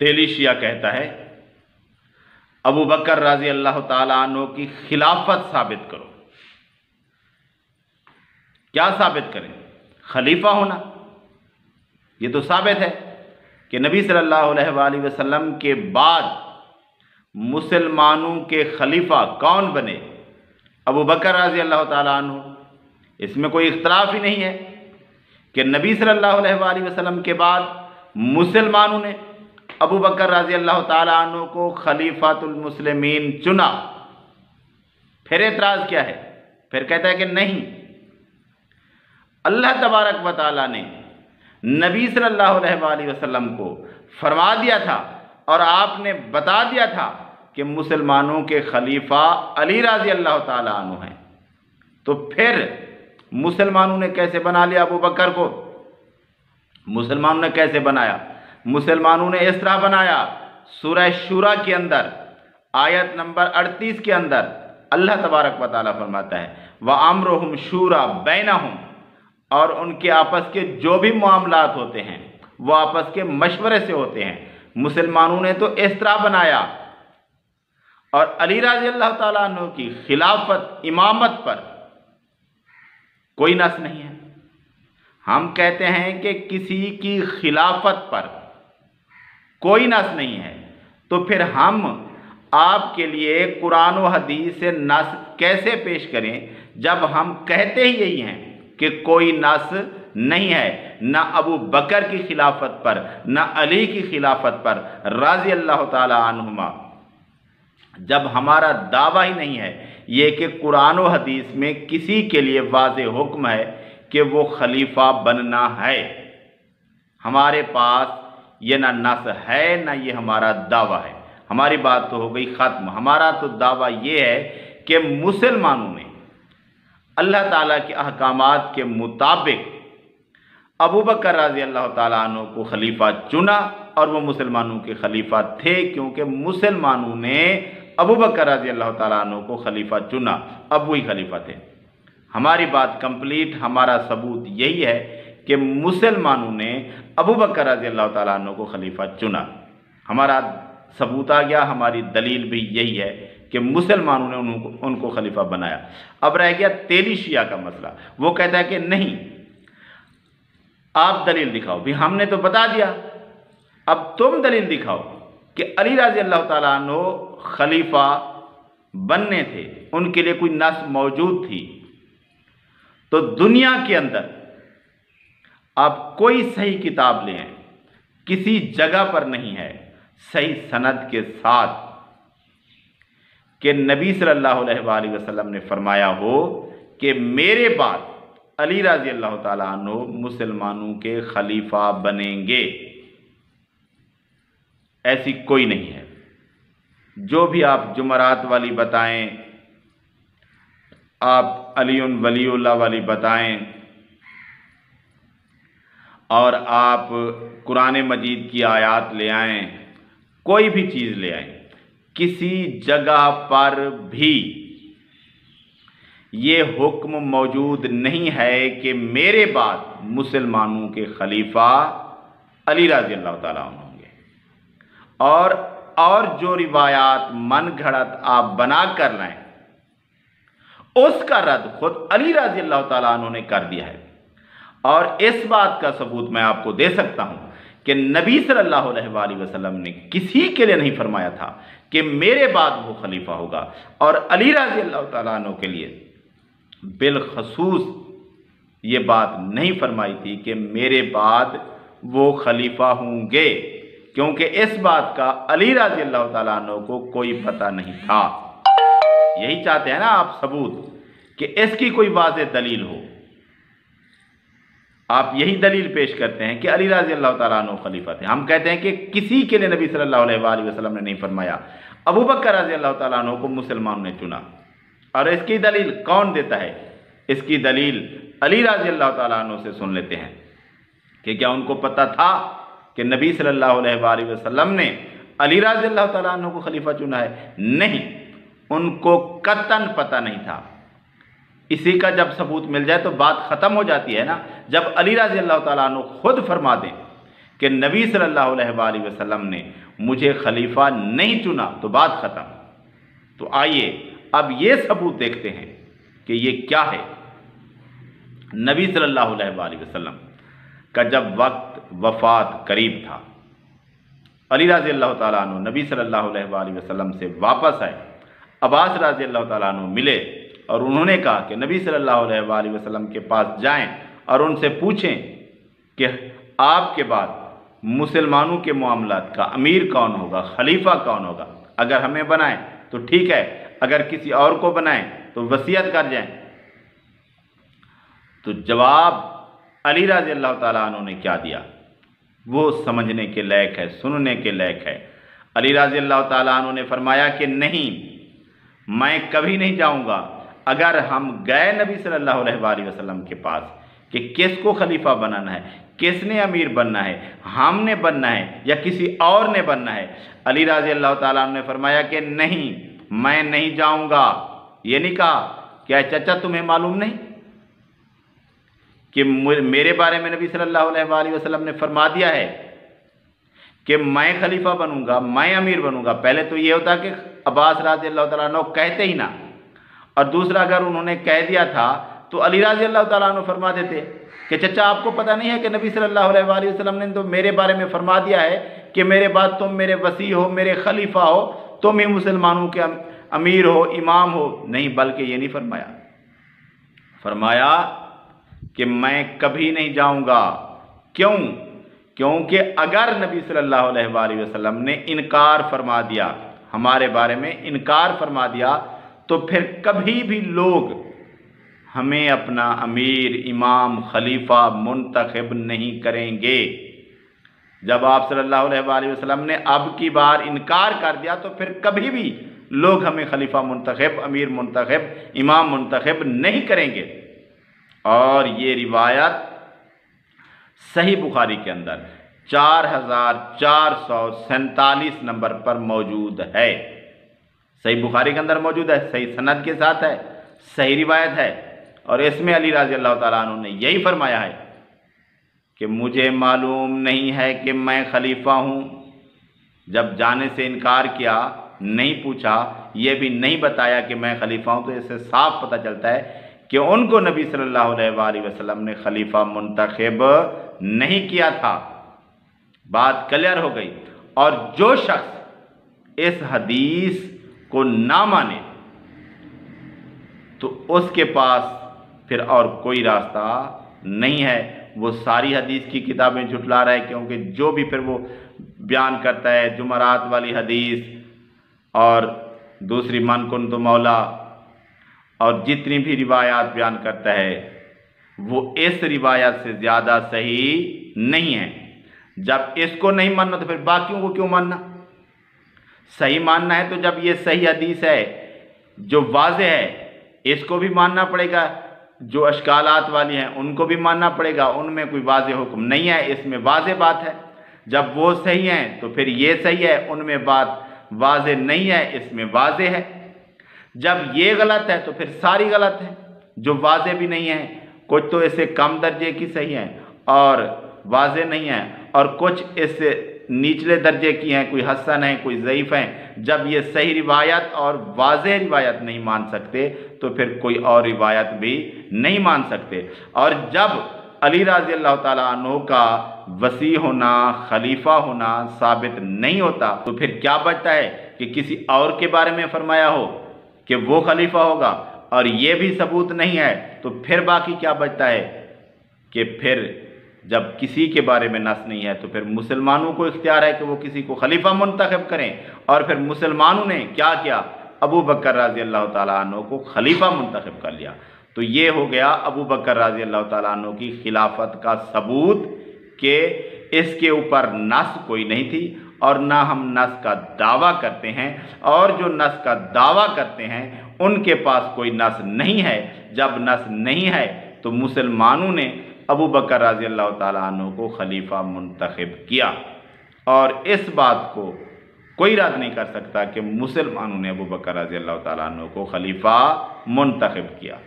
तेली शिया कहता है अबू बकर रज़ी अल्लाह ताला अन्हु की खिलाफत साबित करो। क्या साबित करें? खलीफा होना। ये तो साबित है कि नबी सल्लल्लाहु अलैहि वसल्लम के बाद मुसलमानों के खलीफा कौन बने? अबू बकर रज़ी अल्लाह ताला अन्हु। इसमें कोई इख्तलाफ ही नहीं है कि नबी सल्लल्लाहु अलैहि वसल्लम के बाद मुसलमानों ने अबू बकर रज़ी अल्लाह ताला अन्हु को खलीफातुल मुस्लिमीन चुना। फिर एतराज़ क्या है? फिर कहता है कि नहीं, अल्लाह तबारक व तआला ने नबी सल्लल्लाहु अलैहि वसल्लम को फरमा दिया था और आपने बता दिया था कि मुसलमानों के खलीफा अली रज़ी अल्लाह ताला अन्हु हैं। तो फिर मुसलमानों ने कैसे बना लिया अबू बकर को? मुसलमानों ने कैसे बनाया? मुसलमानों ने इस तरह बनाया, सूरह शूरा के अंदर आयत नंबर 38 के अंदर अल्लाह तबारक व तआला फरमाता है व अम्रुहुम शूरा बैनहुम, और उनके आपस के जो भी मामलात होते हैं वो आपस के मशवरे से होते हैं। मुसलमानों ने तो इस तरह बनाया। और अली रज़ी अल्लाह ताला अन्हु की खिलाफत इमामत पर कोई नस नहीं है। हम कहते हैं कि किसी की खिलाफत पर कोई नस नहीं है, तो फिर हम आपके लिए कुरान व हदीस से नस कैसे पेश करें जब हम कहते ही यही हैं कि कोई नस नहीं है, ना अबू बकर की खिलाफत पर, ना अली की खिलाफत पर रज़ी अल्लाह ताला अन्हुमा। जब हमारा दावा ही नहीं है ये कि कुरान व हदीस में किसी के लिए वाज़े हुक्म है कि वो खलीफा बनना है, हमारे पास ये ना नस है ना ये हमारा दावा है। हमारी बात तो हो गई ख़त्म। हमारा तो दावा ये है कि मुसलमानों ने अल्लाह ताला के अहकामात के मुताबिक अबू बकर रज़ी अल्लाह ताला अन्हु को खलीफा चुना और वो मुसलमानों के खलीफा थे, क्योंकि मुसलमानों ने अबू बकर रज़ी अल्लाह ताला अन्हु को खलीफा चुना, अब वही खलीफा थे। हमारी बात कंप्लीट। हमारा सबूत यही है कि मुसलमानों ने अबू बकर रज़ी अल्लाह ताला अन्हु को खलीफा चुना। हमारा सबूत आ गया। हमारी दलील भी यही है कि मुसलमानों ने उनको खलीफा बनाया। अब रह गया तेली शिया का मसला। वो कहता है कि नहीं, आप दलील दिखाओ। भी हमने तो बता दिया, अब तुम दलील दिखाओ कि अली रज़ी अल्लाह ताला अन्हु खलीफा बनने थे, उनके लिए कोई नस मौजूद थी। तो दुनिया के अंदर आप कोई सही किताब लें, किसी जगह पर नहीं है सही सनद के साथ कि नबी सल्लल्लाहु अलैहि वसल्लम ने फरमाया हो कि मेरे बाद अली रज़ी अल्लाह ताला अन्हु मुसलमानों के खलीफा बनेंगे। ऐसी कोई नहीं है। जो भी आप जुमरात वाली बताएं, आप अलीउन वलीउल्लाह वाली बताएं, और आप कुरान मजीद की आयत ले आएं, कोई भी चीज़ ले आएं, किसी जगह पर भी ये हुक्म मौजूद नहीं है कि मेरे बाद मुसलमानों के खलीफा अली रज़ी अल्लाह ताला अन्हु होंगे। और जो रिवायात मन घड़त आप बना कर लाएं, उसका रद्द खुद अली रज़ी अल्लाह ताला अन्हु ने कर दिया है। और इस बात का सबूत मैं आपको दे सकता हूं कि नबी सल्लल्लाहु अलैहि वसल्लम ने किसी के लिए नहीं फरमाया था कि मेरे बाद वो खलीफा होगा, और अली रज़ी अल्लाह ताला अन्हु के लिए बिलखसूस ये बात नहीं फरमाई थी कि मेरे बाद वो खलीफा होंगे, क्योंकि इस बात का अली रज़ी अल्लाह ताला अन्हु को कोई पता नहीं था। यही चाहते हैं ना आप सबूत, कि इसकी कोई वाज़ेह दलील हो। आप यही दलील पेश करते हैं कि अली रज़ी अल्लाह ताला अन्हु खलीफा थे। हम कहते हैं कि किसी के लिए नबी सल्लल्लाहु अलैहि वसल्लम ने नहीं फरमाया। अबू बकर रज़ी अल्लाह ताला अन्हु को मुसलमानों ने चुना। और इसकी दलील कौन देता है? इसकी दलील अली रज़ी अल्लाह ताला अन्हु से सुन लेते हैं कि क्या उनको पता था कि नबी सल्लल्लाहु अलैहि वसल्लम ने अली रज़ी अल्लाह ताला अन्हु को खलीफा चुना है? नहीं, उनको कतन पता नहीं था। इसी का जब सबूत मिल जाए तो बात ख़त्म हो जाती है ना। जब अली रज़ी अल्लाह ताला अन्हु खुद फरमा दें कि नबी सल्लल्लाहु अलैहि वसल्लम ने मुझे खलीफा नहीं चुना तो बात ख़त्म। तो आइए अब ये सबूत देखते हैं कि ये क्या है। नबी सल्लल्लाहु अलैहि वसल्लम का जब वक्त वफ़ात करीब था, अली रज़ी अल्लाह ताला अन्हु नबी सल्लल्लाहु अलैहि वसल्लम से वापस आए। अब्बास रज़ी अल्लाह ताला अन्हु मिले और उन्होंने कहा कि नबी सल्लल्लाहु अलैहि वसल्लम के पास जाएं और उनसे पूछें कि आपके बाद मुसलमानों के मामलात का अमीर कौन होगा, खलीफा कौन होगा। अगर हमें बनाएं तो ठीक है, अगर किसी और को बनाएं तो वसीयत कर जाएं। तो जवाब अली रज़ी अल्लाह ताला अन्हु ने क्या दिया वो समझने के लायक है, सुनने के लायक है। अली रज़ी अल्लाह ताला अन्हु ने फरमाया कि नहीं, मैं कभी नहीं जाऊंगा। अगर हम गए नबी सल्लल्लाहु अलैहि वसल्लम के पास कि किसको खलीफा बनाना है, किसने अमीर बनना है, हमने बनना है या किसी और ने बनना है, अली रज़ी अल्लाह ताला अन्हु ने फरमाया कि नहीं, मैं नहीं जाऊंगा। ये नहीं कहा क्या चाचा तुम्हें मालूम नहीं कि मेरे बारे में नबी सल्लल्लाहु अलैहि वसल्लम ने फरमा दिया है कि मैं खलीफा बनूंगा, मैं अमीर बनूंगा। पहले तो ये होता कि अब्बास रज़ी अल्लाह ताला अन्हु कहते ही ना, और दूसरा अगर उन्होंने कह दिया था तो अली रज़ी अल्लाह ताला अन्हु फरमा देते कि चचा आपको पता नहीं है कि नबी सल्लल्लाहु अलैहि वसल्लम ने तो मेरे बारे में फरमा दिया है कि मेरे बाद तुम मेरे वसी हो, मेरे खलीफा हो, तुम ही मुसलमानों के अमीर हो, इमाम हो। नहीं, बल्कि ये नहीं फरमाया, फरमाया कि मैं कभी नहीं जाऊंगा। क्यों? क्योंकि अगर नबी सल्लल्लाहु अलैहि वसल्लम ने इनकार फरमा दिया, हमारे बारे में इनकार फरमा दिया, तो फिर कभी भी लोग हमें अपना अमीर, इमाम, खलीफा मुंतखब नहीं करेंगे। जब आप सल्लल्लाहु अलैहि वसल्लम ने अब की बार इनकार कर दिया तो फिर कभी भी लोग हमें खलीफा मुंतखब, अमीर मुंतखब, इमाम मुंतखब नहीं करेंगे। और ये रिवायत सही बुखारी के अंदर 4447 नंबर पर मौजूद है। सही बुखारी के अंदर मौजूद है, सही सनद के साथ है, सही रिवायत है। और इसमें अली रज़ी अल्लाह ताला अन्हु ने यही फरमाया है कि मुझे मालूम नहीं है कि मैं खलीफा हूँ। जब जाने से इनकार किया, नहीं पूछा, ये भी नहीं बताया कि मैं खलीफा हूँ, तो इससे साफ पता चलता है कि उनको नबी सल्लल्लाहु अलैहि वसल्लम ने खलीफा मुंतखब नहीं किया था। बात क्लियर हो गई। और जो शख्स इस हदीस को ना माने तो उसके पास फिर और कोई रास्ता नहीं है। वो सारी हदीस की किताबें झुठला रहा है, क्योंकि जो भी फिर वो बयान करता है, जुमरात वाली हदीस और दूसरी मन कुन तो मौला, और जितनी भी रिवायात बयान करता है वो इस रिवायत से ज़्यादा सही नहीं है। जब इसको नहीं मानना तो फिर बाकियों को क्यों मानना? सही मानना है तो जब ये सही हदीस है जो वाज़ेह है, इसको भी मानना पड़ेगा। जो अश्कालात वाली हैं उनको भी मानना पड़ेगा, उनमें कोई वाज़ेह हुक्म नहीं है, इसमें वाज़ेह बात है। जब वो सही हैं तो फिर ये सही है, उनमें बात वाज़ेह नहीं है, इसमें वाज़ेह है। जब ये गलत है तो फिर सारी गलत है, जो वाज़ेह भी नहीं है। कुछ तो इससे कम दर्जे की सही हैं और वाज़ेह नहीं है, और कुछ इससे निचले दर्जे की हैं, कोई हसन है, कोई ज़ईफ़ हैं। जब ये सही रिवायत और वाज़ेह रिवायत नहीं मान सकते तो फिर कोई और रिवायत भी नहीं मान सकते। और जब अली रज़ी अल्लाह ताला अन्हु का वसी होना, खलीफा होना साबित नहीं होता तो फिर क्या बचता है कि किसी और के बारे में फरमाया हो कि वो खलीफा होगा, और ये भी सबूत नहीं है, तो फिर बाकी क्या बचता है कि फिर जब किसी के बारे में नस नहीं है तो फिर मुसलमानों को इख्तियार है कि वो किसी को खलीफा मुंतखब करें। और फिर मुसलमानों ने क्या किया? अबू बकर रज़ी अल्लाह ताला अन्हु को खलीफा मुंतखब कर लिया। तो ये हो गया अबू बकर रज़ी अल्लाह ताला अन्हु की खिलाफत का सबूत कि इसके ऊपर नस कोई नहीं थी, और ना हम नस का दावा करते हैं, और जो नस का दावा करते हैं उनके पास कोई नस नहीं है। जब नस नहीं है तो मुसलमानों ने अबू बकर रज़ी अल्लाह ताला अन्हु को खलीफा मुंतखब किया, और इस बात को कोई रद्द नहीं कर सकता कि मुसलमानों ने अबू बकर रज़ी अल्लाह ताला अन्हु को खलीफा मुंतखब किया।